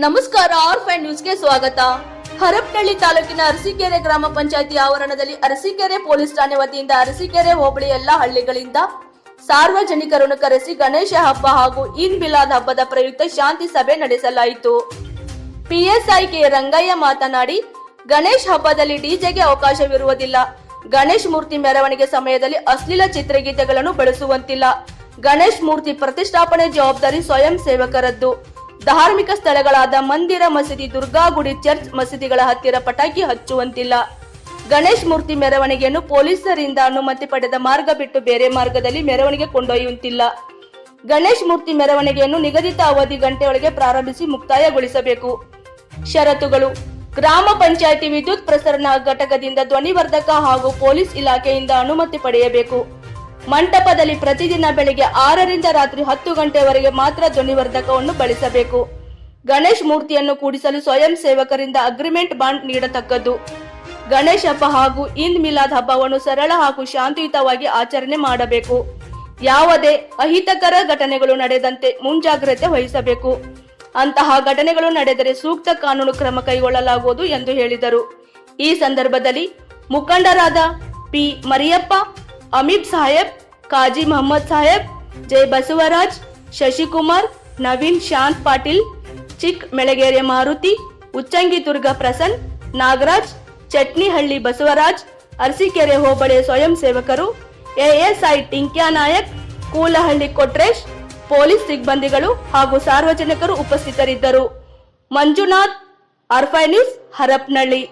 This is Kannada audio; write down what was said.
ನಮಸ್ಕಾರ, ಆರ್ಫೈ ನ್ಯೂಸ್ಗೆ ಸ್ವಾಗತ. ಹರಪನಹಳ್ಳಿ ತಾಲೂಕಿನ ಅರಸೀಕೆರೆ ಗ್ರಾಮ ಪಂಚಾಯಿತಿ ಆವರಣದಲ್ಲಿ ಅರಸೀಕೆರೆ ಪೊಲೀಸ್ ಠಾಣೆ ವತಿಯಿಂದ ಅರಸೀಕೆರೆ ಹೋಬಳಿ ಎಲ್ಲಾ ಹಳ್ಳಿಗಳಿಂದ ಸಾರ್ವಜನಿಕರನ್ನು ಕರೆಸಿ ಗಣೇಶ ಹಬ್ಬ ಹಾಗೂ ಈದ್ ಮಿಲಾದ್ ಹಬ್ಬದ ಪ್ರಯುಕ್ತ ಶಾಂತಿ ಸಭೆ ನಡೆಸಲಾಯಿತು. ಪಿಎಸ್ಐ ಕೆ ರಂಗಯ್ಯ ಮಾತನಾಡಿ, ಗಣೇಶ್ ಹಬ್ಬದಲ್ಲಿ ಡಿಜೆಗೆ ಅವಕಾಶವಿರುವುದಿಲ್ಲ. ಗಣೇಶ್ ಮೂರ್ತಿ ಮೆರವಣಿಗೆ ಸಮಯದಲ್ಲಿ ಅಶ್ಲೀಲ ಚಿತ್ರಗೀತೆಗಳನ್ನು ಬಳಸುವಂತಿಲ್ಲ. ಗಣೇಶ್ ಮೂರ್ತಿ ಪ್ರತಿಷ್ಠಾಪನೆ ಜವಾಬ್ದಾರಿ ಸ್ವಯಂ ಸೇವಕರದ್ದು. ಧಾರ್ಮಿಕ ಸ್ಥಳಗಳಾದ ಮಂದಿರ, ಮಸೀದಿ, ದುರ್ಗಾಗುಡಿ, ಚರ್ಚ್, ಮಸೀದಿಗಳ ಹತ್ತಿರ ಪಟಾಕಿ ಹಚ್ಚುವಂತಿಲ್ಲ. ಗಣೇಶ್ ಮೂರ್ತಿ ಮೆರವಣಿಗೆಯನ್ನು ಪೊಲೀಸರಿಂದ ಅನುಮತಿ ಪಡೆದ ಮಾರ್ಗ ಬಿಟ್ಟು ಬೇರೆ ಮಾರ್ಗದಲ್ಲಿ ಮೆರವಣಿಗೆ ಕೊಂಡೊಯ್ಯುವಂತಿಲ್ಲ. ಗಣೇಶ್ ಮೂರ್ತಿ ಮೆರವಣಿಗೆಯನ್ನು ನಿಗದಿತ ಅವಧಿ ಗಂಟೆಯೊಳಗೆ ಪ್ರಾರಂಭಿಸಿ ಮುಕ್ತಾಯಗೊಳಿಸಬೇಕು. ಷರತ್ತುಗಳು: ಗ್ರಾಮ ಪಂಚಾಯಿತಿ ವಿದ್ಯುತ್ ಪ್ರಸರಣ ಘಟಕದಿಂದ ಧ್ವನಿವರ್ಧಕ ಹಾಗೂ ಪೊಲೀಸ್ ಇಲಾಖೆಯಿಂದ ಅನುಮತಿ ಪಡೆಯಬೇಕು. ಮಂಟಪದಲ್ಲಿ ಪ್ರತಿದಿನ ಬೆಳಿಗ್ಗೆ 6 ರಿಂದ ರಾತ್ರಿ 10 ಗಂಟೆವರೆಗೆ ಮಾತ್ರ ಧ್ವನಿವರ್ಧಕವನ್ನು ಬಳಸಬೇಕು. ಗಣೇಶ್ ಮೂರ್ತಿಯನ್ನು ಕೂಡಿಸಲು ಸ್ವಯಂ ಸೇವಕರಿಂದ ಅಗ್ರಿಮೆಂಟ್ ಬಾಂಡ್ ನೀಡತಕ್ಕದ್ದು. ಗಣೇಶ್ ಹಬ್ಬ ಹಾಗೂ ಈದ್ ಮಿಲಾದ್ ಹಬ್ಬವನ್ನು ಸರಳ ಹಾಗೂ ಶಾಂತಿಯುತವಾಗಿ ಆಚರಣೆ ಮಾಡಬೇಕು. ಯಾವುದೇ ಅಹಿತಕರ ಘಟನೆಗಳು ನಡೆದಂತೆ ಮುಂಜಾಗ್ರತೆ ವಹಿಸಬೇಕು. ಅಂತಹ ಘಟನೆಗಳು ನಡೆದರೆ ಸೂಕ್ತ ಕಾನೂನು ಕ್ರಮ ಕೈಗೊಳ್ಳಲಾಗುವುದು ಎಂದು ಹೇಳಿದರು. ಈ ಸಂದರ್ಭದಲ್ಲಿ ಮುಖಂಡರಾದ ಪಿ ಮರಿಯಪ್ಪ, ಅಮೀಬ್ ಸಾಹೇಬ್, ಕಾಜಿ ಮೊಹಮ್ಮದ್ ಸಾಹೇಬ್, ಜೈ ಬಸವರಾಜ್, ಶಶಿಕುಮಾರ್, ನವೀನ್, ಶಾಂತ್ ಪಾಟೀಲ್, ಚಿಕ್ ಮೆಳಗೇರೆ ಮಾರುತಿ, ಉಚ್ಚಂಗಿ ದುರ್ಗ ಪ್ರಸನ್, ನಾಗರಾಜ್, ಚಟ್ನಿಹಳ್ಳಿ ಬಸವರಾಜ್, ಅರಸೀಕೆರೆ ಹೋಬಳಿಯ ಸ್ವಯಂ ಸೇವಕರು, ಎಎಸ್ಐ ಟಿಂಕ್ಯಾ ನಾಯಕ್, ಕೂಲಹಳ್ಳಿ ಕೊಟ್ರೇಶ್, ಪೊಲೀಸ್ ಸಿಬ್ಬಂದಿಗಳು ಹಾಗೂ ಸಾರ್ವಜನಿಕರು ಉಪಸ್ಥಿತರಿದ್ದರು. ಮಂಜುನಾಥ್, ಆರ್ಫೈ ನ್ಯೂಸ್, ಹರಪನಹಳ್ಳಿ.